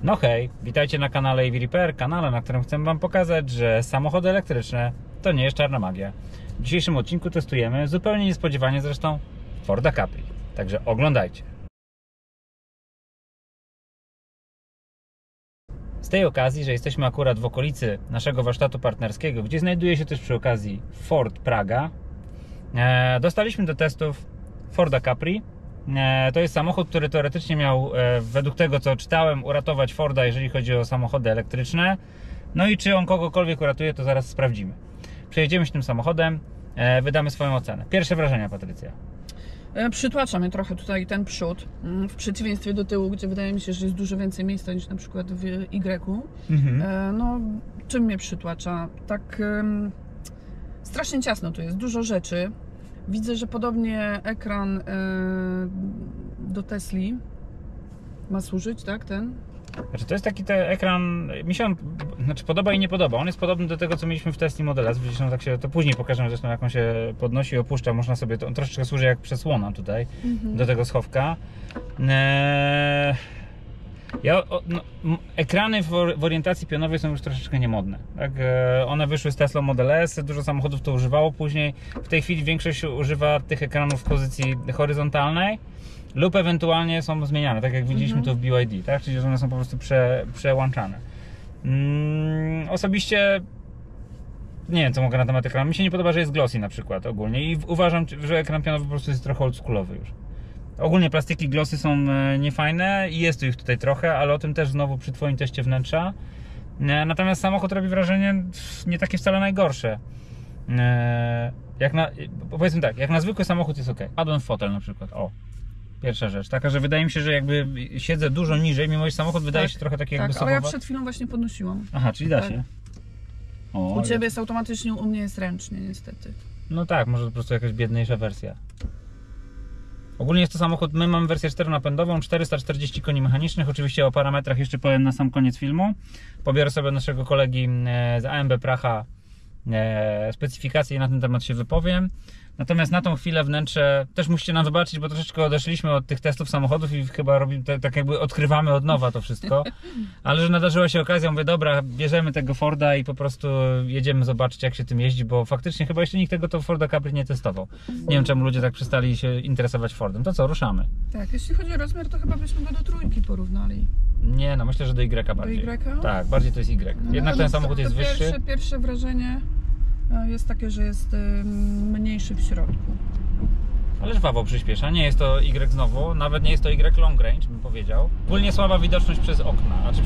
No hej, witajcie na kanale EV Repair, kanale, na którym chcę Wam pokazać, że samochody elektryczne to nie jest czarna magia. W dzisiejszym odcinku testujemy, zupełnie niespodziewanie zresztą, Forda Capri. Także oglądajcie. Z tej okazji, że jesteśmy akurat w okolicy naszego warsztatu partnerskiego, gdzie znajduje się też przy okazji Ford Praga, dostaliśmy do testów Forda Capri. To jest samochód, który teoretycznie miał, według tego co czytałem, uratować Forda, jeżeli chodzi o samochody elektryczne. No i czy on kogokolwiek uratuje, to zaraz sprawdzimy. Przejedziemy się tym samochodem, wydamy swoją ocenę. Pierwsze wrażenia, Patrycja? Przytłacza mnie trochę tutaj ten przód, w przeciwieństwie do tyłu, gdzie wydaje mi się, że jest dużo więcej miejsca niż na przykład w Y. No, czym mnie przytłacza? Tak strasznie ciasno tu jest, dużo rzeczy. Widzę, że podobnie ekran do Tesli ma służyć, tak? Ten? Znaczy, to jest taki ekran, mi się on podoba i nie podoba. On jest podobny do tego, co mieliśmy w Tesli Model S. Widzisz, tak się, to później pokażę zresztą, jak on się podnosi i opuszcza. Można sobie to, on troszeczkę służy jak przesłona tutaj do tego schowka. Ekrany w orientacji pionowej są już troszeczkę niemodne. Tak? One wyszły z Tesla Model S, dużo samochodów to używało później. W tej chwili większość używa tych ekranów w pozycji horyzontalnej lub ewentualnie są zmieniane, tak jak widzieliśmy to w BYD, tak? Czyli że one są po prostu przełączane. Osobiście nie wiem, co mogę na temat ekranu. Mi się nie podoba, że jest glossy na przykład ogólnie i uważam, że ekran pionowy po prostu jest trochę oldschoolowy już. Ogólnie plastiki glossy są niefajne i jest tu ich tutaj trochę, ale o tym też znowu przy Twoim teście wnętrza. Natomiast samochód robi wrażenie nie takie wcale najgorsze. Powiedzmy tak, jak na zwykły samochód jest ok. Padłem w fotel na przykład, o. Pierwsza rzecz, taka, że wydaje mi się, że jakby siedzę dużo niżej, mimo że samochód wydaje się trochę taki jakby ale ja przed chwilą właśnie podnosiłam. Aha, czyli da się. U Ciebie jest automatycznie, u mnie jest ręcznie niestety. No tak, może po prostu jakaś biedniejsza wersja. Ogólnie jest to samochód, my mamy wersję 4-napędową, 440 koni mechanicznych. Oczywiście o parametrach jeszcze powiem na sam koniec filmu. Pobiorę sobie naszego kolegi z AMB Pracha specyfikacje i na ten temat się wypowiem. Natomiast na tą chwilę wnętrze też musicie nam wybaczyć, bo troszeczkę odeszliśmy od tych testów samochodów i chyba robimy tak jakby odkrywamy od nowa to wszystko. Ale że nadarzyła się okazja, mówię, dobra, bierzemy tego Forda i po prostu jedziemy zobaczyć, jak się tym jeździ, bo faktycznie chyba jeszcze nikt tego Forda Capri nie testował. Nie wiem, czemu ludzie tak przestali się interesować Fordem. To co, ruszamy? Tak, jeśli chodzi o rozmiar, to chyba byśmy go do trójki porównali. Nie, no myślę, że do Y bardziej. Do Y? Tak, bardziej to jest Y. Jednak ten samochód jest wyższy. Pierwsze wrażenie jest takie, że jest mniejszy w środku. Ale żwawo przyspiesza, nie jest to Y znowu, nawet nie jest to Y long range, bym powiedział. Ogólnie słaba widoczność przez okna, znaczy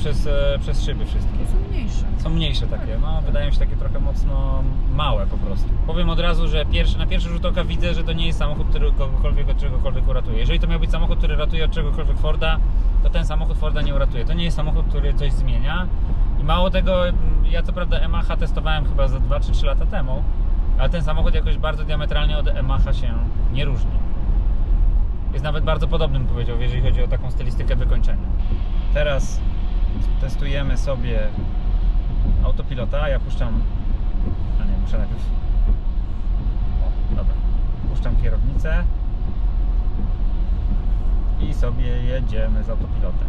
przez szyby wszystkie. Są mniejsze. Są mniejsze takie, no wydają się takie trochę mocno małe po prostu. Powiem od razu, że na pierwszy rzut oka widzę, że to nie jest samochód, który kogokolwiek od czegokolwiek uratuje. Jeżeli to miał być samochód, który ratuje od czegokolwiek Forda, to ten samochód Forda nie uratuje. To nie jest samochód, który coś zmienia. I mało tego, ja co prawda Yamaha testowałem chyba za 2 czy 3 lata temu, ale ten samochód jakoś bardzo diametralnie od Yamaha się nie różni. Jest nawet bardzo podobny, bym powiedział, jeżeli chodzi o taką stylistykę wykończenia. Teraz testujemy sobie autopilota. Ja puszczam... A nie, muszę najpierw... O, dobra. Puszczam kierownicę i sobie jedziemy z autopilotem.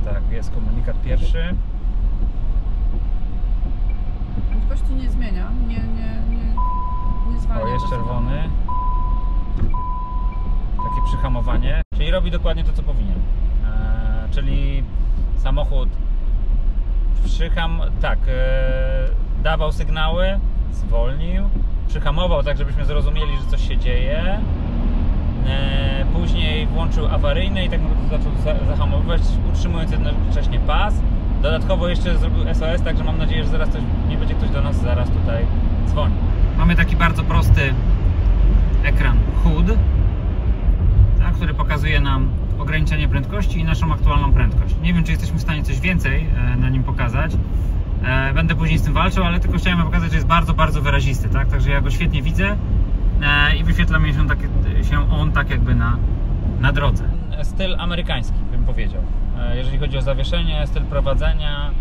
Tak, jest komunikat pierwszy. Prędkości nie zmienia, nie zwalnia. O, jest czerwony. Takie przyhamowanie. Czyli robi dokładnie to, co powinien. Czyli samochód dawał sygnały, zwolnił, przyhamował tak, żebyśmy zrozumieli, że coś się dzieje. Później włączył awaryjny i tak zaczął zahamowywać, utrzymując jednocześnie pas. Dodatkowo jeszcze zrobił SOS, także mam nadzieję, że zaraz nie będzie ktoś do nas zaraz tutaj dzwonił. Mamy taki bardzo prosty ekran HUD, tak, który pokazuje nam ograniczenie prędkości i naszą aktualną prędkość. Nie wiem, czy jesteśmy w stanie coś więcej na nim pokazać. Będę później z tym walczył, ale tylko chciałem pokazać, że jest bardzo, bardzo wyrazisty, tak? Także ja go świetnie widzę i wyświetla mi się on tak jakby na drodze. Styl amerykański, bym powiedział. Jeżeli chodzi o zawieszenie, styl prowadzenia,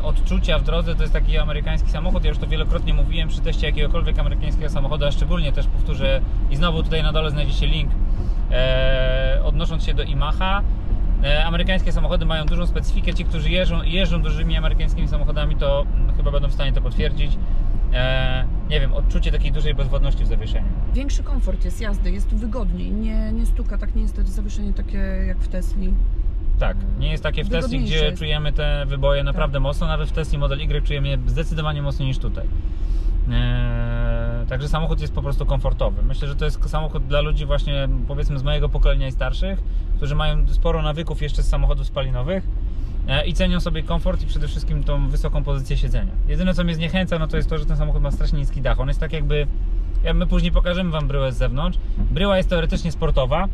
odczucia w drodze to jest taki amerykański samochód. Ja już to wielokrotnie mówiłem przy teście jakiegokolwiek amerykańskiego samochodu, a szczególnie też powtórzę i znowu tutaj na dole znajdziecie link odnosząc się do Yamaha. Amerykańskie samochody mają dużą specyfikę. Ci, którzy jeżdżą dużymi amerykańskimi samochodami, to chyba będą w stanie to potwierdzić. Nie wiem, odczucie takiej dużej bezwładności w zawieszeniu. Większy komfort jest jazdy, jest tu wygodniej, nie stuka tak niestety zawieszenie takie jak w Tesli. Tak, nie jest takie w Tesli, gdzie czujemy te wyboje naprawdę mocno, nawet w Tesli Model Y czujemy je zdecydowanie mocniej niż tutaj. Także samochód jest po prostu komfortowy. Myślę, że to jest samochód dla ludzi właśnie powiedzmy z mojego pokolenia i starszych, którzy mają sporo nawyków jeszcze z samochodów spalinowych i cenią sobie komfort i przede wszystkim tą wysoką pozycję siedzenia. Jedyne co mnie zniechęca, no to jest to, że ten samochód ma strasznie niski dach. On jest tak jakby, my później pokażemy wam bryłę z zewnątrz. Bryła jest teoretycznie sportowa.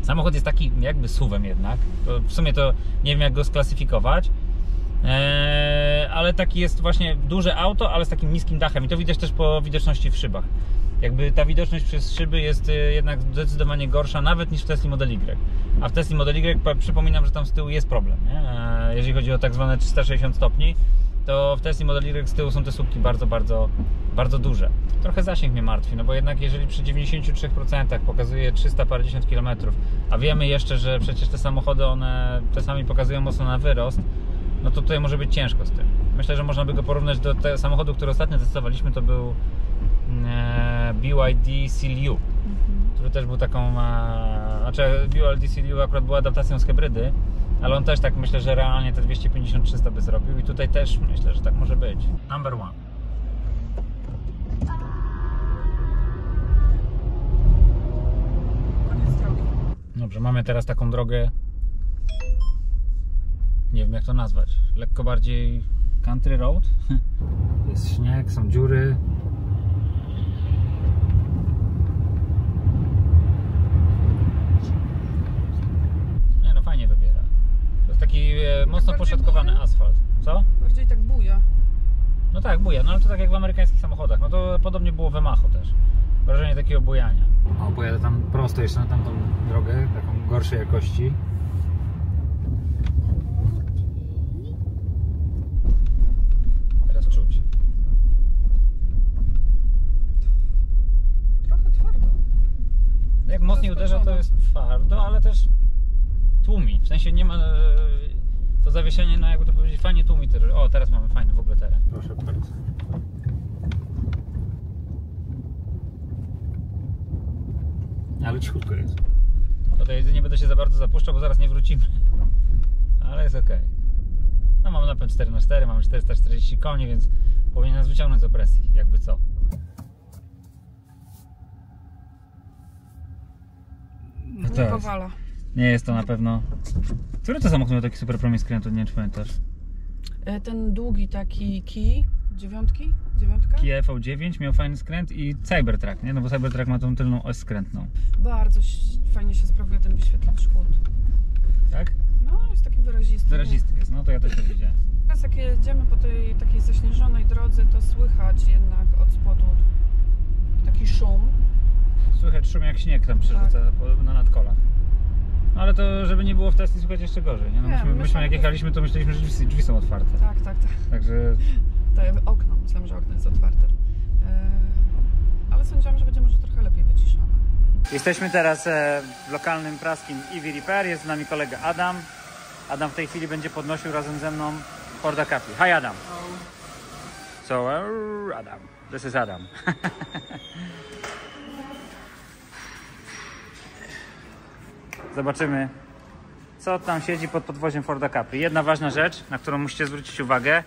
Samochód jest taki jakby SUV-em jednak. To w sumie to nie wiem jak go sklasyfikować. Ale taki jest właśnie duże auto, ale z takim niskim dachem i to widać też po widoczności w szybach. Jakby ta widoczność przez szyby jest jednak zdecydowanie gorsza nawet niż w Tesli Model Y. A w Tesli Model Y przypominam, że tam z tyłu jest problem, nie? Jeżeli chodzi o tak zwane 360 stopni, to w Tesli Model Y z tyłu są te słupki bardzo duże. Trochę zasięg mnie martwi, no bo jednak jeżeli przy 93% pokazuje 300 parędziesiąt km, a wiemy jeszcze, że przecież te samochody one czasami pokazują mocno na wyrost, no to tutaj może być ciężko z tym. Myślę, że można by go porównać do tego samochodu, który ostatnio testowaliśmy, to był BYD Seal U, który też był taką, znaczy BYD Seal U akurat był adaptacją z hybrydy, ale on też tak myślę, że realnie te 250-300 by zrobił i tutaj też myślę, że tak może być. Number one. Dobrze, mamy teraz taką drogę, nie wiem jak to nazwać, lekko bardziej country road. Jest śnieg, są dziury. Nie no, fajnie wybiera. To jest taki mocno poszatkowany asfalt. Co? Bardziej tak buja. No tak, buja, no ale to tak jak w amerykańskich samochodach. No to podobnie było w Yamaha też. Wrażenie takiego bujania. O, pojadę tam prosto jeszcze na tamtą drogę, taką gorszej jakości. Teraz czuć. Trochę twardo. Jak mocniej uderza, to jest twardo, ale też tłumi. W sensie nie ma... To zawieszenie, no jakby to powiedzieć, fajnie tłumi. O, teraz mamy fajny w ogóle teren. Proszę bardzo. Ale cichutko jest. Tutaj nie będę się za bardzo zapuszczał, bo zaraz nie wrócimy. Ale jest ok. No mamy napęd 4x4, mamy 440 koni, więc powinien nas wyciągnąć z opresji, jakby co. No nie powala. Nie jest to na pewno... Który to samochód miał taki super promień skrętu, nie wiem czy pamiętasz? Ten długi taki Kia, dziewiątka? Kia V9 miał fajny skręt i Cybertruck, nie? No bo Cybertruck ma tą tylną oś skrętną. Bardzo fajnie się sprawuje ten wyświetlacz chłód. Tak? No, jest taki wyrazisty. Wyrazisty jest, no to ja też to widziałem. Teraz jak jedziemy po tej takiej zaśnieżonej drodze, to słychać jednak od spodu taki szum. Słychać szum jak śnieg tam przerzuca na nadkolach. No ale to, żeby nie było w Tesli, słychać jeszcze gorzej, nie? No myśmy jak jechaliśmy, to myśleliśmy, że drzwi są otwarte. Tak. Także... To okno, myślałem, że okno jest otwarte. Ale sądziłam, że będzie może trochę lepiej wyciszone. Jesteśmy teraz w lokalnym praskim EV Repair, jest z nami kolega Adam. Adam w tej chwili będzie podnosił razem ze mną Forda Capri. Hi Adam. Hello. So, Adam. This is Adam. Zobaczymy, co tam siedzi pod podwoziem Forda Capri. Jedna ważna rzecz, na którą musicie zwrócić uwagę.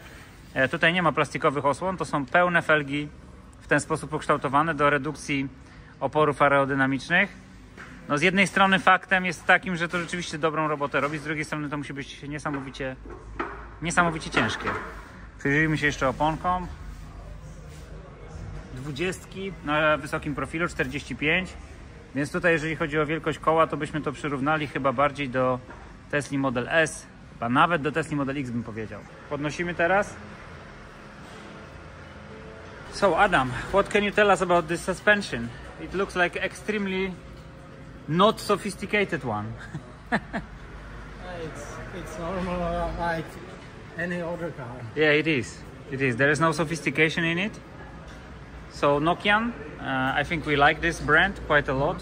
Tutaj nie ma plastikowych osłon, to są pełne felgi w ten sposób ukształtowane do redukcji oporów aerodynamicznych. No z jednej strony faktem jest takim, że to rzeczywiście dobrą robotę robi, z drugiej strony to musi być niesamowicie ciężkie. Przyjrzyjmy się jeszcze oponkom. 20 na wysokim profilu, 45. Więc tutaj jeżeli chodzi o wielkość koła, to byśmy to przyrównali chyba bardziej do Tesli Model S, chyba nawet do Tesli Model X bym powiedział. Podnosimy teraz. So Adam, what can you tell us about this suspension? It looks like extremely not sophisticated one. It's normal, like any other car. Yeah, it is. It is. There is no sophistication in it. So Nokian, I think we like this brand quite a lot.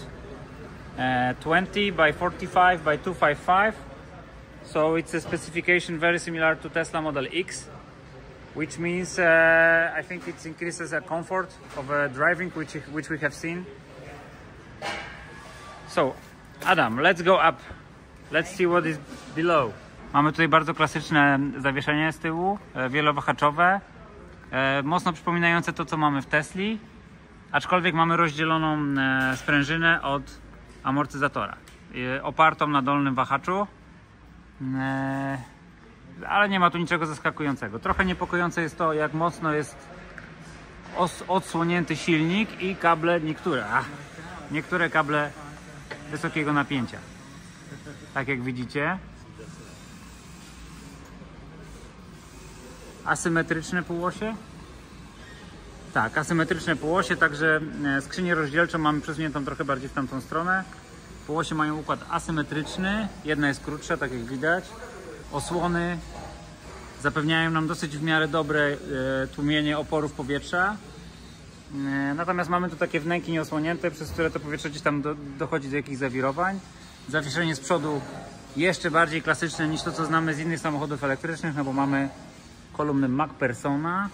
20 by 45 by 255. So it's a specification very similar to Tesla Model X, which means I think it increases the comfort of driving, which we have seen. So Adam, let's go up. Let's see what is below. Mamy tutaj bardzo klasyczne zawieszenie z tyłu, wielowahaczowe, mocno przypominające to, co mamy w Tesli, aczkolwiek mamy rozdzieloną sprężynę od amortyzatora, opartą na dolnym wahaczu, ale nie ma tu niczego zaskakującego. Trochę niepokojące jest to, jak mocno jest odsłonięty silnik i kable, niektóre kable wysokiego napięcia. Tak jak widzicie. Asymetryczne półosie. Tak, asymetryczne półosie, także skrzynię rozdzielczą mamy przesuniętą trochę bardziej w tamtą stronę. Półosie mają układ asymetryczny, jedna jest krótsza, tak jak widać. Osłony zapewniają nam dosyć w miarę dobre tłumienie oporów powietrza. Natomiast mamy tu takie wnęki nieosłonięte, przez które to powietrze gdzieś tam dochodzi do jakichś zawirowań. Zawieszenie z przodu jeszcze bardziej klasyczne niż to, co znamy z innych samochodów elektrycznych, no bo mamy kolumny MacPersona,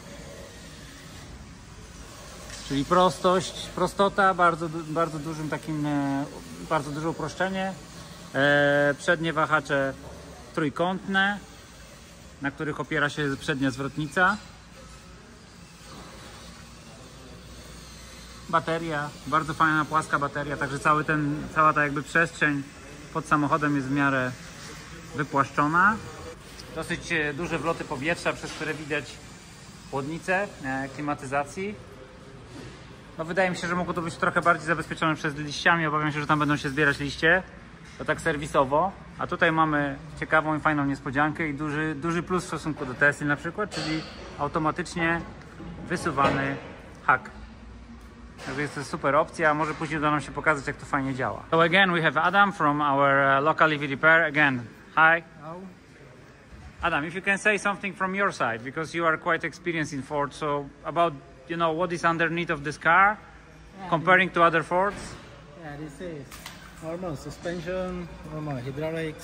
czyli prostota, bardzo duże uproszczenie. Przednie wahacze trójkątne, na których opiera się przednia zwrotnica. Bateria, bardzo fajna płaska bateria, także cała ta jakby przestrzeń pod samochodem jest w miarę wypłaszczona. Dosyć duże wloty powietrza, przez które widać chłodnicę klimatyzacji. No, wydaje mi się, że mogło to być trochę bardziej zabezpieczone przed liściami. Obawiam się, że tam będą się zbierać liście. To tak serwisowo. A tutaj mamy ciekawą i fajną niespodziankę i duży plus w stosunku do Tesla na przykład, czyli automatycznie wysuwany hak. Także jest to super opcja, może później uda nam się pokazać, jak to fajnie działa. So again we have Adam from our local EV repair. Again, hi. Hello. Adam, if you can say something from your side, because you are quite experienced in Ford, so about, you know, what is underneath of this car, comparing to other Fords? Yeah, this is normal suspension, normal hydraulic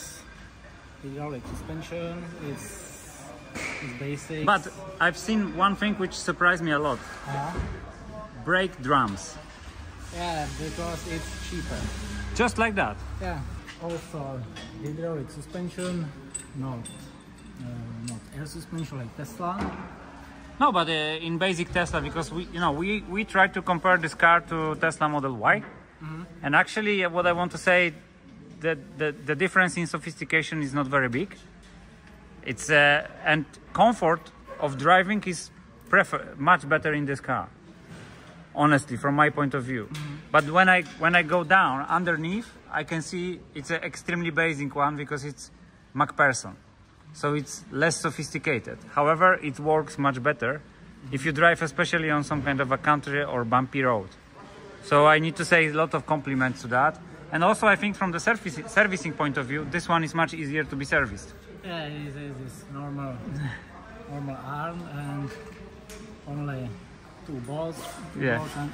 suspension. It's basic. But I've seen one thing which surprised me a lot. Brake drums. Yeah, because it's cheaper. Just like that. Yeah. Also hydraulic suspension, not air suspension like Tesla. No, but in basic Tesla, because we tried to compare this car to Tesla Model Y, and actually what I want to say, that the difference in sophistication is not very big. It's and comfort of driving is much better in this car, honestly, from my point of view. But when I go down underneath, I can see it's an extremely basic one because it's MacPherson. So it's less sophisticated. However, it works much better if you drive especially on some kind of a country or bumpy road. So I need to say a lot of compliments to that. And also I think from the servicing point of view, this one is much easier to be serviced. Yeah, it is normal arm and only two balls.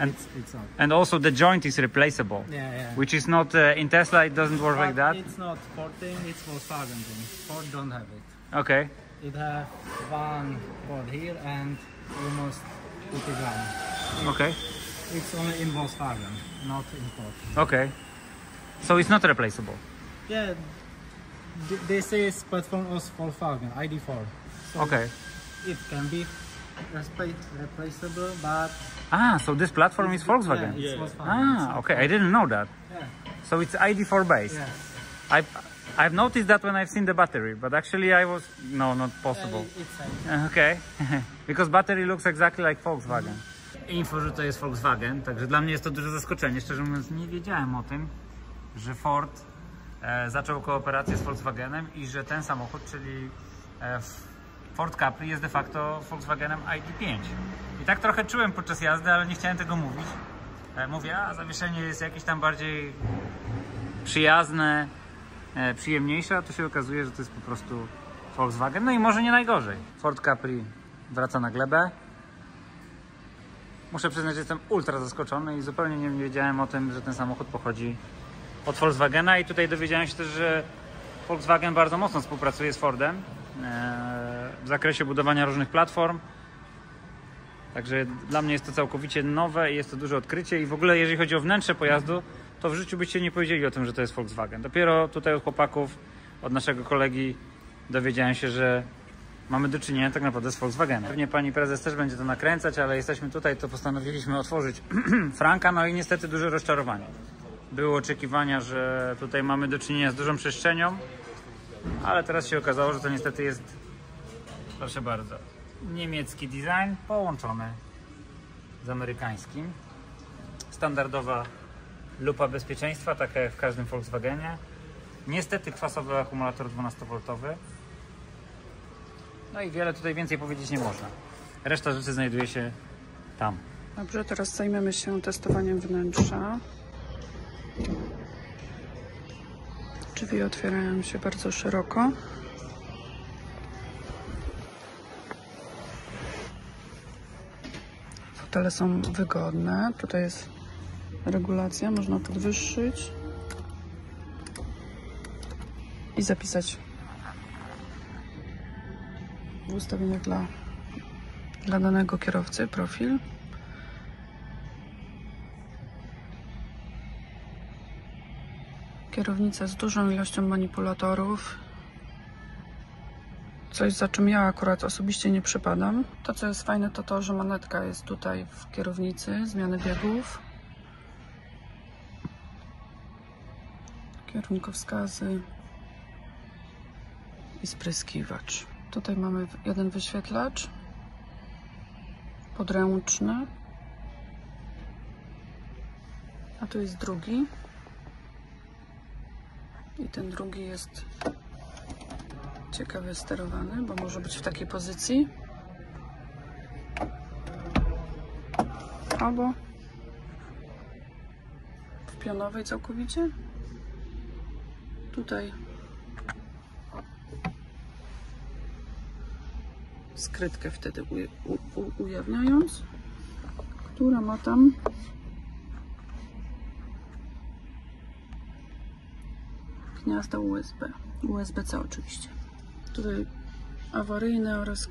And it's on. And also the joint is replaceable. Yeah. Which is not in Tesla. It doesn't work like that. It's not Ford thing. It's Volkswagen thing. Ford don't have it. Okay. It has one board here and almost put it down. Okay. It's only in Volkswagen, not in Ford. Okay. So it's not replaceable. Yeah. This is platform of Volkswagen ID4. So Okay. it can be replaceable, but So this platform is Volkswagen. yeah, it's Volkswagen. Okay. I didn't know that. Yeah. So it's ID4 based. Yeah. I've noticed that when I've seen the battery, but actually not possible. It's Okay. Because battery looks exactly like Volkswagen. Info, że to jest Volkswagen, także dla mnie jest to duże zaskoczenie. Szczerze mówiąc, nie wiedziałem o tym, że Ford zaczął kooperację z Volkswagenem i że ten samochód, czyli Ford Capri, jest de facto Volkswagenem ID5. I tak trochę czułem podczas jazdy, ale nie chciałem tego mówić. Mówię, zawieszenie jest jakieś tam bardziej przyjazne, przyjemniejsze, a tu się okazuje, że to jest po prostu Volkswagen. No i może nie najgorzej. Ford Capri wraca na glebę. Muszę przyznać, że jestem ultra zaskoczony i zupełnie nie wiedziałem o tym, że ten samochód pochodzi od Volkswagena i tutaj dowiedziałem się też, że Volkswagen bardzo mocno współpracuje z Fordem w zakresie budowania różnych platform. Także dla mnie jest to całkowicie nowe i jest to duże odkrycie i w ogóle jeżeli chodzi o wnętrze pojazdu, to w życiu byście nie powiedzieli o tym, że to jest Volkswagen. Dopiero tutaj od chłopaków, od naszego kolegi dowiedziałem się, że mamy do czynienia tak naprawdę z Volkswagenem. Pewnie pani prezes też będzie to nakręcać, ale jesteśmy tutaj, to postanowiliśmy otworzyć Franka, no i niestety duże rozczarowanie. Były oczekiwania, że tutaj mamy do czynienia z dużą przestrzenią, ale teraz się okazało, że to niestety jest, proszę bardzo, niemiecki design połączony z amerykańskim. Standardowa lupa bezpieczeństwa, taka jak w każdym Volkswagenie. Niestety kwasowy akumulator 12V. No i wiele tutaj więcej powiedzieć nie można. Reszta rzeczy znajduje się tam. Dobrze, teraz zajmiemy się testowaniem wnętrza. Drzwi otwierają się bardzo szeroko. Fotele są wygodne. Tutaj jest regulacja, można podwyższyć i zapisać w ustawieniach dla danego kierowcy profil. Kierownica z dużą ilością manipulatorów. Coś, za czym ja akurat osobiście nie przypadam. To, co jest fajne, to to, że manetka jest tutaj w kierownicy, zmiany biegów. Kierunkowskazy i spryskiwacz. Tutaj mamy jeden wyświetlacz podręczny, a tu jest drugi i ten drugi jest ciekawie sterowany, bo może być w takiej pozycji albo w pionowej całkowicie. Tutaj skrytkę wtedy ujawniając, która ma tam gniazda USB-C oczywiście. Tutaj awaryjne oraz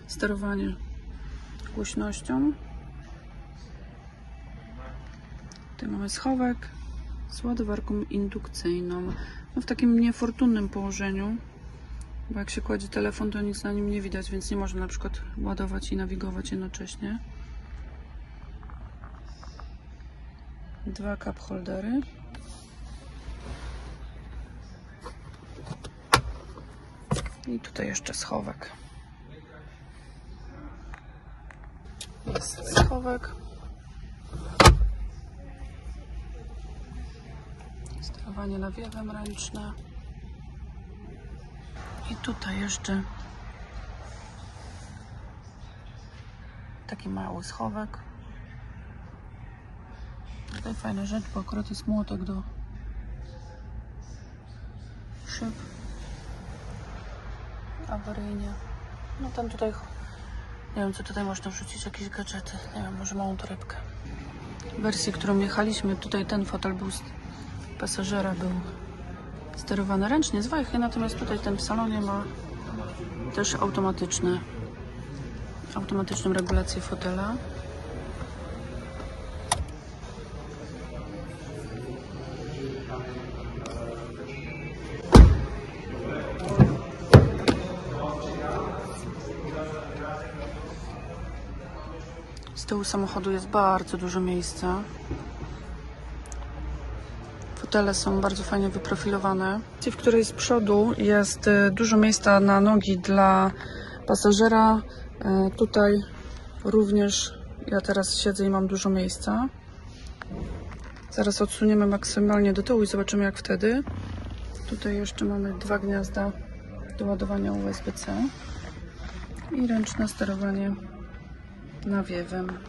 sterowanie głośnością. Tutaj mamy schowek z ładowarką indukcyjną. No w takim niefortunnym położeniu, bo jak się kładzie telefon, to nic na nim nie widać, więc nie można na przykład ładować i nawigować jednocześnie. Dwa cup holdery. I tutaj jeszcze schowek. Jest schowek. Sterowanie nawiewem ręczne. I tutaj jeszcze taki mały schowek. Tutaj fajna rzecz, bo akurat jest młotek do szyb. Awaryjnie. No tam tutaj, nie wiem co tutaj można wrzucić, jakieś gadżety, nie wiem, może małą torebkę. W wersji, którą jechaliśmy, tutaj ten fotel był pasażera, był sterowany ręcznie z wajchy, natomiast tutaj ten w salonie ma też automatyczną regulację fotela. Z tyłu samochodu jest bardzo dużo miejsca. Fotele są bardzo fajnie wyprofilowane. W której z przodu jest dużo miejsca na nogi dla pasażera. Tutaj również ja teraz siedzę i mam dużo miejsca. Zaraz odsuniemy maksymalnie do tyłu i zobaczymy jak wtedy. Tutaj jeszcze mamy dwa gniazda do ładowania USB-C i ręczne sterowanie nawiewem.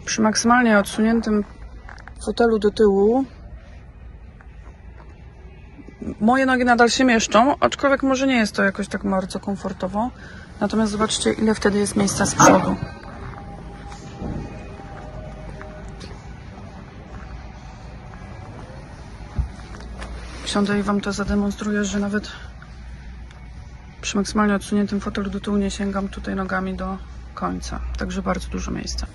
Przy maksymalnie odsuniętym fotelu do tyłu moje nogi nadal się mieszczą, aczkolwiek może nie jest to jakoś tak bardzo komfortowo. Natomiast zobaczcie, ile wtedy jest miejsca z przodu. Siądę i Wam to zademonstruję, że nawet przy maksymalnie odsuniętym fotelu do tyłu nie sięgam tutaj nogami do końca. Także bardzo dużo miejsca.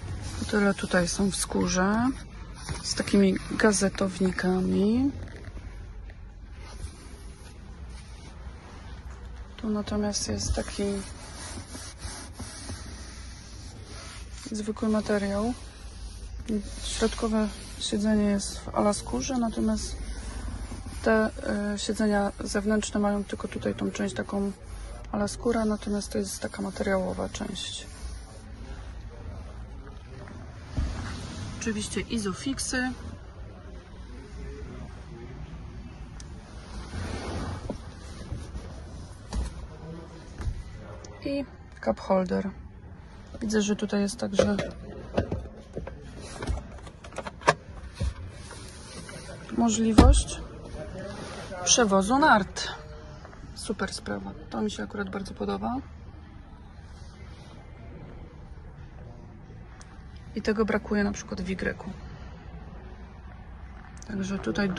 Tyle tutaj są w skórze z takimi gazetownikami. Tu natomiast jest taki zwykły materiał. Środkowe siedzenie jest w ala skórze, natomiast te siedzenia zewnętrzne mają tylko tutaj tą część taką ala skóra, natomiast to jest taka materiałowa część. Oczywiście izofiksy. I cup holder. Widzę, że tutaj jest także możliwość przewozu nart. Super sprawa. To mi się akurat bardzo podoba. I tego brakuje na przykład w Y. Także tutaj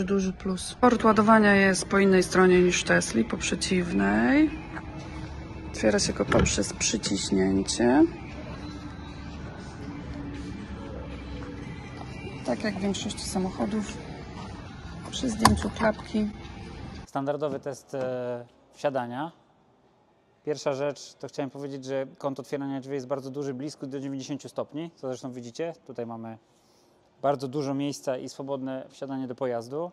duży plus. Port ładowania jest po innej stronie niż w Tesli, po przeciwnej. Otwiera się go poprzez przyciśnięcie. Tak jak w większości samochodów. Przy zdjęciu klapki. Standardowy test wsiadania. Pierwsza rzecz, to chciałem powiedzieć, że kąt otwierania drzwi jest bardzo duży, blisko do 90 stopni, co zresztą widzicie. Tutaj mamy bardzo dużo miejsca i swobodne wsiadanie do pojazdu.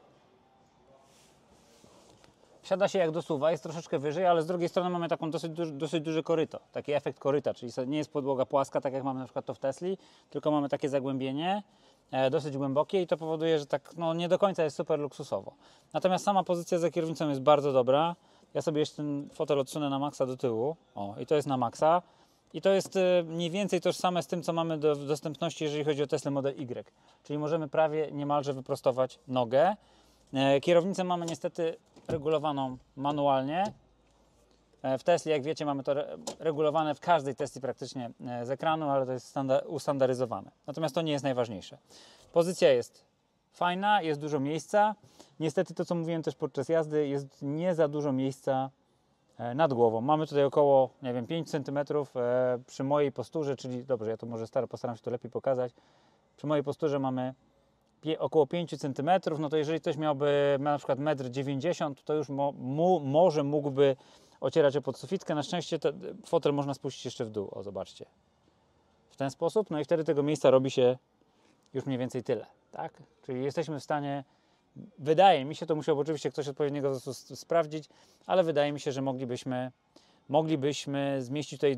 Wsiada się jak do SUV-a, jest troszeczkę wyżej, ale z drugiej strony mamy taką dosyć duże koryto, taki efekt koryta, czyli nie jest podłoga płaska, tak jak mamy na przykład to w Tesli, tylko mamy takie zagłębienie dosyć głębokie i to powoduje, że tak nie do końca jest super luksusowo. Natomiast sama pozycja za kierownicą jest bardzo dobra. Ja sobie jeszcze ten fotel odsunę na maksa do tyłu. O, i to jest na maksa. I to jest mniej więcej tożsame z tym, co mamy do dostępności, jeżeli chodzi o Tesla Model Y. Czyli możemy prawie niemalże wyprostować nogę. Kierownicę mamy niestety regulowaną manualnie. W Tesli, jak wiecie, mamy to regulowane w każdej Tesli praktycznie z ekranu, ale to jest ustandaryzowane. Natomiast to nie jest najważniejsze. Pozycja jest fajna, jest dużo miejsca. Niestety to, co mówiłem też podczas jazdy, jest nie za dużo miejsca nad głową. Mamy tutaj około, nie wiem, 5 cm przy mojej posturze, czyli dobrze, ja to może postaram się to lepiej pokazać. Przy mojej posturze mamy około 5 cm, no to jeżeli ktoś miałby na przykład 1,90 m, to już może mógłby ocierać o podsufitkę. Na szczęście fotel można spuścić jeszcze w dół, o zobaczcie. W ten sposób, no i wtedy tego miejsca robi się już mniej więcej tyle, tak? Czyli jesteśmy w stanie, wydaje mi się, to musiał oczywiście ktoś odpowiedniego sprawdzić, ale wydaje mi się, że moglibyśmy zmieścić tutaj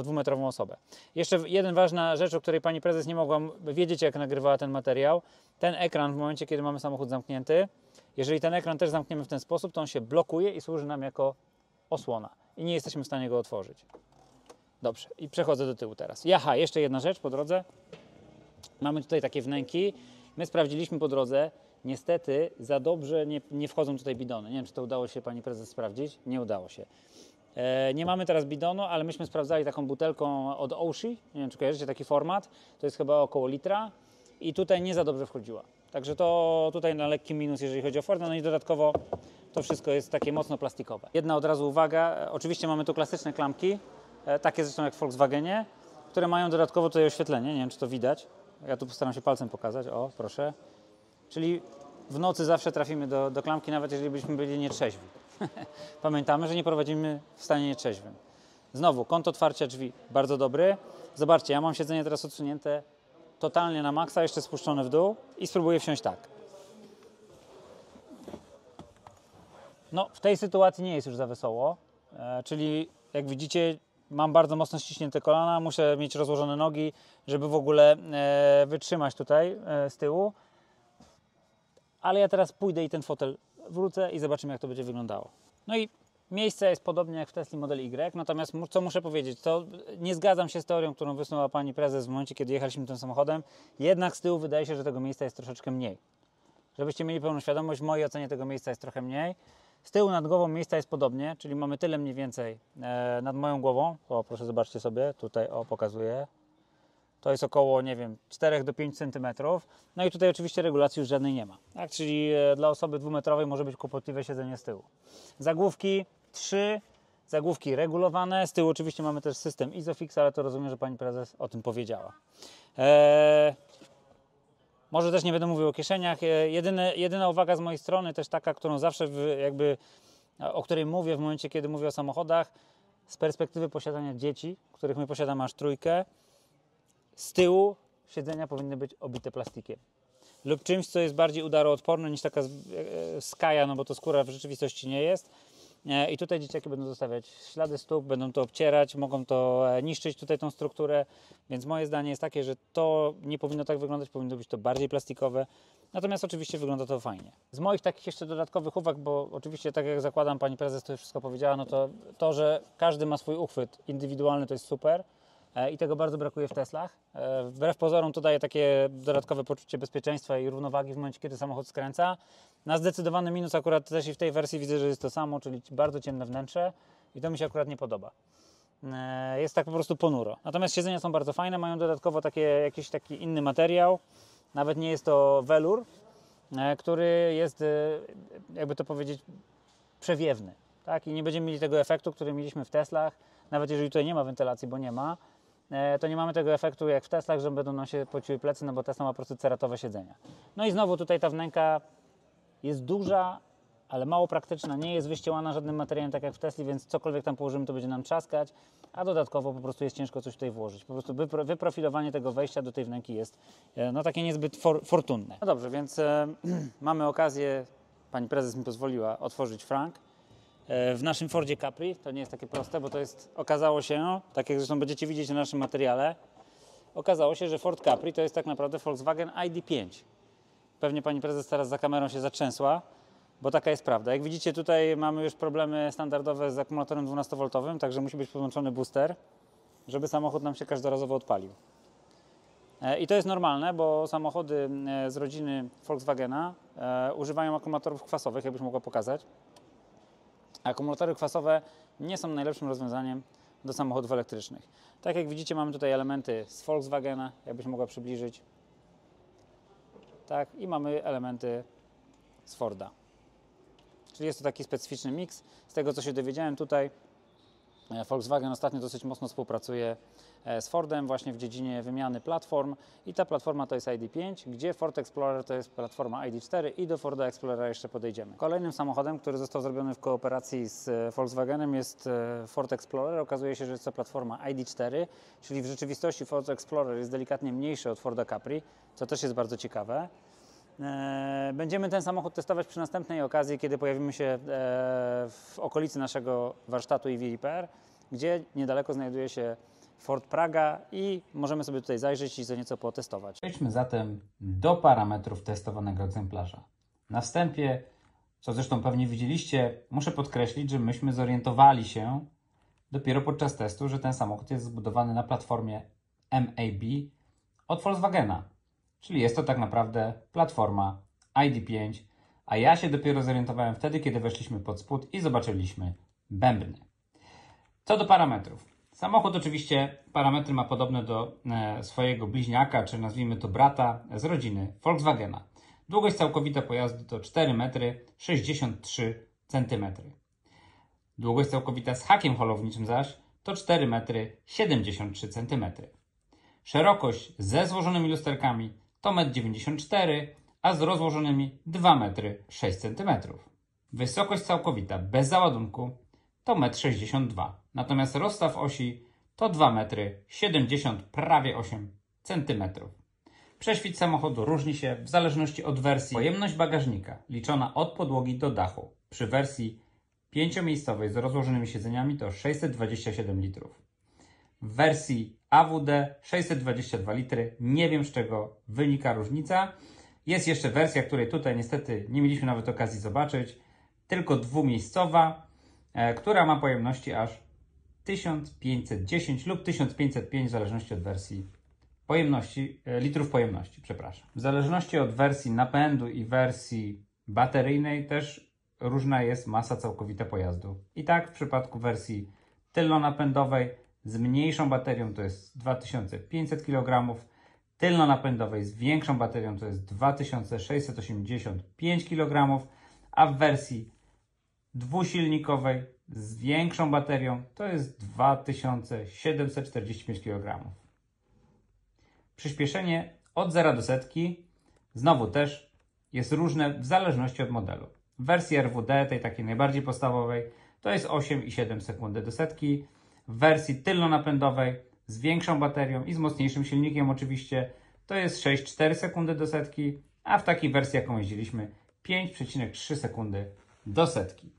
dwumetrową osobę. Jeszcze jedna ważna rzecz, o której pani prezes nie mogła wiedzieć, jak nagrywała ten materiał. Ten ekran w momencie, kiedy mamy samochód zamknięty, jeżeli ten ekran też zamkniemy w ten sposób, to on się blokuje i służy nam jako osłona i nie jesteśmy w stanie go otworzyć. Dobrze, i przechodzę do tyłu teraz. Jaha, jeszcze jedna rzecz po drodze. Mamy tutaj takie wnęki. My sprawdziliśmy po drodze. Niestety za dobrze nie wchodzą tutaj bidony. Nie wiem, czy to udało się pani prezes sprawdzić. Nie udało się. Nie mamy teraz bidonu, ale myśmy sprawdzali taką butelką od Oshi. Nie wiem, czy kojarzycie taki format. To jest chyba około litra. I tutaj nie za dobrze wchodziła. Także to tutaj na lekki minus, jeżeli chodzi o Ford. No i dodatkowo to wszystko jest takie mocno plastikowe. Jedna od razu uwaga. Oczywiście mamy tu klasyczne klamki. Takie zresztą jak w Volkswagenie, które mają dodatkowo tutaj oświetlenie. Nie wiem, czy to widać. Ja tu postaram się palcem pokazać. O, proszę. Czyli w nocy zawsze trafimy do klamki, nawet jeżeli byśmy byli nietrzeźwi. Pamiętamy, że nie prowadzimy w stanie nietrzeźwym. Znowu, kąt otwarcia drzwi bardzo dobry. Zobaczcie, ja mam siedzenie teraz odsunięte totalnie na maksa, jeszcze spuszczone w dół i spróbuję wsiąść tak. No, w tej sytuacji nie jest już za wesoło, czyli jak widzicie, mam bardzo mocno ściśnięte kolana, muszę mieć rozłożone nogi, żeby w ogóle wytrzymać tutaj z tyłu. Ale ja teraz pójdę i ten fotel wrócę i zobaczymy, jak to będzie wyglądało. No i miejsce jest podobnie jak w Tesli Model Y, natomiast co muszę powiedzieć, to nie zgadzam się z teorią, którą wysnuła pani prezes w momencie, kiedy jechaliśmy tym samochodem. Jednak z tyłu wydaje się, że tego miejsca jest troszeczkę mniej. żebyście mieli pełną świadomość, w mojej ocenie tego miejsca jest trochę mniej. Z tyłu nad głową miejsca jest podobnie, czyli mamy tyle mniej więcej nad moją głową. O, proszę zobaczcie sobie, tutaj pokazuję. To jest około, nie wiem, 4 do 5 cm. No i tutaj oczywiście regulacji już żadnej nie ma. Tak? Czyli dla osoby dwumetrowej może być kłopotliwe siedzenie z tyłu. Zagłówki 3, zagłówki regulowane. Z tyłu oczywiście mamy też system Isofix, ale to rozumiem, że pani prezes o tym powiedziała. Może też nie będę mówił o kieszeniach. Jedyna uwaga z mojej strony, też taka, którą zawsze o której mówię w momencie, kiedy mówię o samochodach, z perspektywy posiadania dzieci, których my posiadamy aż 3, z tyłu siedzenia powinny być obite plastikiem lub czymś, co jest bardziej udaroodporne niż taka skaja, no bo to skóra w rzeczywistości nie jest. I tutaj dzieciaki będą zostawiać ślady stóp, będą to obcierać, mogą to niszczyć tutaj tą strukturę, więc moje zdanie jest takie, że to nie powinno tak wyglądać, powinno być to bardziej plastikowe, natomiast oczywiście wygląda to fajnie. Z moich takich jeszcze dodatkowych uwag, bo oczywiście tak jak zakładam, pani prezes to już wszystko powiedziała, no to, że każdy ma swój uchwyt indywidualny, to jest super. I tego bardzo brakuje w Teslach. Wbrew pozorom to daje takie dodatkowe poczucie bezpieczeństwa i równowagi w momencie, kiedy samochód skręca. Na zdecydowany minus akurat też i w tej wersji widzę, że jest to samo, czyli bardzo ciemne wnętrze i to mi się akurat nie podoba. Jest tak po prostu ponuro. Natomiast siedzenia są bardzo fajne, mają dodatkowo jakiś taki inny materiał. Nawet nie jest to welur, który jest, jakby to powiedzieć, przewiewny. Tak? I nie będziemy mieli tego efektu, który mieliśmy w Teslach. Nawet jeżeli tutaj nie ma wentylacji, bo nie ma, to nie mamy tego efektu jak w Teslach, że będą nam się pociły plecy, no bo Tesla ma po prostu ceratowe siedzenia. No i znowu tutaj ta wnęka jest duża, ale mało praktyczna, nie jest wyścielana żadnym materiałem tak jak w Tesli, więc cokolwiek tam położymy, to będzie nam trzaskać, a dodatkowo po prostu jest ciężko coś tutaj włożyć. Po prostu wyprofilowanie tego wejścia do tej wnęki jest no takie niezbyt fortunne. No dobrze, więc mamy okazję, pani prezes mi pozwoliła otworzyć frank. W naszym Fordzie Capri to nie jest takie proste, bo to jest, okazało się, tak jak zresztą będziecie widzieć na naszym materiale, okazało się, że Ford Capri to jest tak naprawdę Volkswagen ID.5. Pewnie pani prezes teraz za kamerą się zatrzęsła, bo taka jest prawda. Jak widzicie, tutaj mamy już problemy standardowe z akumulatorem 12V, także musi być podłączony booster, żeby samochód nam się każdorazowo odpalił. I to jest normalne, bo samochody z rodziny Volkswagena używają akumulatorów kwasowych, jakbyś mogła pokazać. Akumulatory kwasowe nie są najlepszym rozwiązaniem do samochodów elektrycznych. Tak jak widzicie, mamy tutaj elementy z Volkswagena, jakbyś mogła przybliżyć. Tak, i mamy elementy z Forda. Czyli jest to taki specyficzny miks. Z tego, co się dowiedziałem tutaj, Volkswagen ostatnio dosyć mocno współpracuje z Fordem właśnie w dziedzinie wymiany platform i ta platforma to jest ID.5, gdzie Ford Explorer to jest platforma ID.4 i do Forda Explorera jeszcze podejdziemy. Kolejnym samochodem, który został zrobiony w kooperacji z Volkswagenem jest Ford Explorer. Okazuje się, że jest to platforma ID.4, czyli w rzeczywistości Ford Explorer jest delikatnie mniejszy od Forda Capri, co też jest bardzo ciekawe. Będziemy ten samochód testować przy następnej okazji, kiedy pojawimy się w okolicy naszego warsztatu EV Repair, gdzie niedaleko znajduje się Ford Praga i możemy sobie tutaj zajrzeć i co nieco potestować. Przejdźmy zatem do parametrów testowanego egzemplarza. Na wstępie, co zresztą pewnie widzieliście, muszę podkreślić, że myśmy zorientowali się dopiero podczas testu, że ten samochód jest zbudowany na platformie MAB od Volkswagena. Czyli jest to tak naprawdę platforma ID.5, a ja się dopiero zorientowałem wtedy, kiedy weszliśmy pod spód i zobaczyliśmy bębny. Co do parametrów. Samochód oczywiście parametry ma podobne do swojego bliźniaka, czy nazwijmy to brata z rodziny Volkswagena. Długość całkowita pojazdu to 4 m 63 cm. Długość całkowita z hakiem holowniczym zaś to 4 m 73 cm. Szerokość ze złożonymi lusterkami to 1,94 m, a z rozłożonymi 2,6 cm. Wysokość całkowita bez załadunku to 1,62 m, natomiast rozstaw osi to 2,70 m, prawie 8 cm. Prześwit samochodu różni się w zależności od wersji. Pojemność bagażnika liczona od podłogi do dachu przy wersji 5-miejscowej z rozłożonymi siedzeniami to 627 litrów. W wersji AWD 622 litry. Nie wiem, z czego wynika różnica. Jest jeszcze wersja, której tutaj niestety nie mieliśmy nawet okazji zobaczyć, tylko dwumiejscowa, która ma pojemności aż 1510 lub 1505 w zależności od wersji litrów pojemności, przepraszam. W zależności od wersji napędu i wersji bateryjnej też różna jest masa całkowita pojazdu. I tak w przypadku wersji tylnonapędowej z mniejszą baterią to jest 2500 kg, tylnonapędowej z większą baterią to jest 2685 kg, a w wersji dwusilnikowej z większą baterią to jest 2745 kg. Przyspieszenie od 0 do setki znowu też jest różne w zależności od modelu. W wersji RWD, tej takiej najbardziej podstawowej, to jest 8,7 sekundy do setki. W wersji tylnonapędowej z większą baterią i z mocniejszym silnikiem oczywiście to jest 6,4 sekundy do setki, a w takiej wersji, jaką jeździliśmy, 5,3 sekundy do setki.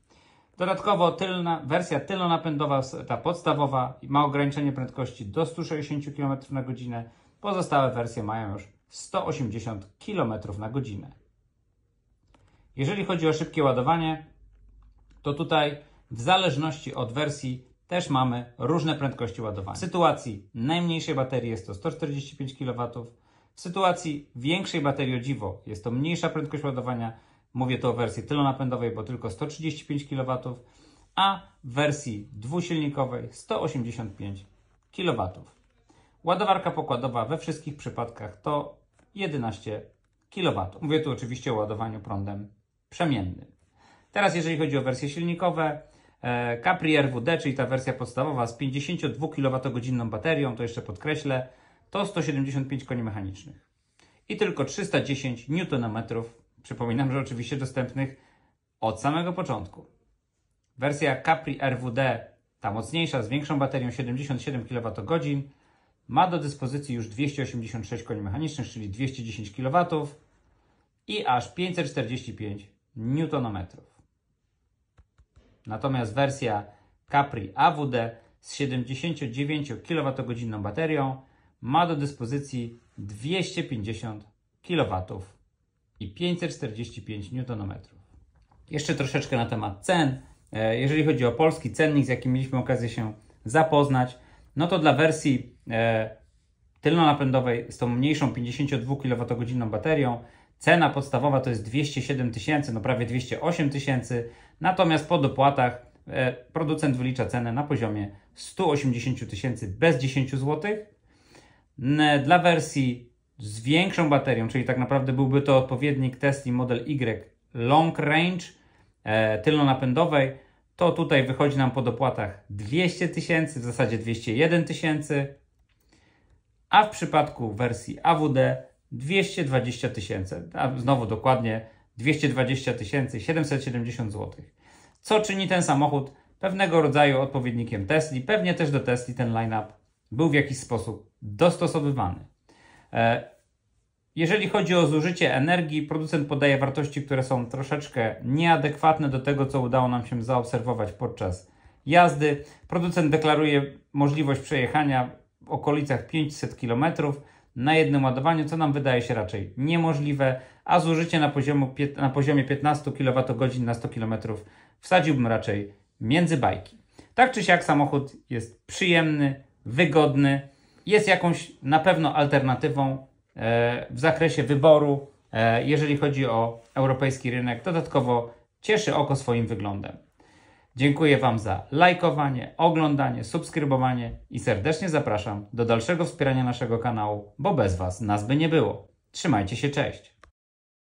Dodatkowo wersja tylnonapędowa, ta podstawowa, ma ograniczenie prędkości do 160 km na godzinę. Pozostałe wersje mają już 180 km na godzinę. Jeżeli chodzi o szybkie ładowanie, to tutaj w zależności od wersji też mamy różne prędkości ładowania. W sytuacji najmniejszej baterii jest to 145 kW, w sytuacji większej baterii, o dziwo, jest to mniejsza prędkość ładowania. Mówię tu o wersji tylnonapędowej, bo tylko 135 kW, a w wersji dwusilnikowej 185 kW. Ładowarka pokładowa we wszystkich przypadkach to 11 kW. Mówię tu oczywiście o ładowaniu prądem przemiennym. Teraz jeżeli chodzi o wersje silnikowe, Capri RWD, czyli ta wersja podstawowa z 52 kWh baterią, to jeszcze podkreślę, to 175 koni mechanicznych i tylko 310 Nm. Przypominam, że oczywiście dostępnych od samego początku. Wersja Capri RWD, ta mocniejsza, z większą baterią 77 kWh, ma do dyspozycji już 286 koni mechanicznych, czyli 210 kW i aż 545 Nm. Natomiast wersja Capri AWD z 79 kWh baterią ma do dyspozycji 250 kW i 545 Nm. Jeszcze troszeczkę na temat cen. Jeżeli chodzi o polski cennik, z jakim mieliśmy okazję się zapoznać, no to dla wersji tylnonapędowej z tą mniejszą 52 kWh baterią cena podstawowa to jest 207 tysięcy, no prawie 208 tysięcy, natomiast po dopłatach producent wylicza cenę na poziomie 180 tysięcy bez 10 zł. Dla wersji z większą baterią, czyli tak naprawdę byłby to odpowiednik Tesla Model Y Long Range tylnonapędowej, to tutaj wychodzi nam po dopłatach 200 tysięcy, w zasadzie 201 tysięcy, a w przypadku wersji AWD 220 tysięcy, a znowu dokładnie 220 770 zł. Co czyni ten samochód pewnego rodzaju odpowiednikiem Tesli. Pewnie też do Tesli ten line-up był w jakiś sposób dostosowywany. Jeżeli chodzi o zużycie energii, producent podaje wartości, które są troszeczkę nieadekwatne do tego, co udało nam się zaobserwować podczas jazdy. Producent deklaruje możliwość przejechania w okolicach 500 km na jednym ładowaniu, co nam wydaje się raczej niemożliwe, a zużycie na poziomie 15 kWh na 100 km wsadziłbym raczej między bajki. Tak czy siak samochód jest przyjemny, wygodny, jest jakąś na pewno alternatywą w zakresie wyboru, jeżeli chodzi o europejski rynek. Dodatkowo cieszy oko swoim wyglądem. Dziękuję Wam za lajkowanie, oglądanie, subskrybowanie i serdecznie zapraszam do dalszego wspierania naszego kanału, bo bez Was nas by nie było. Trzymajcie się, cześć!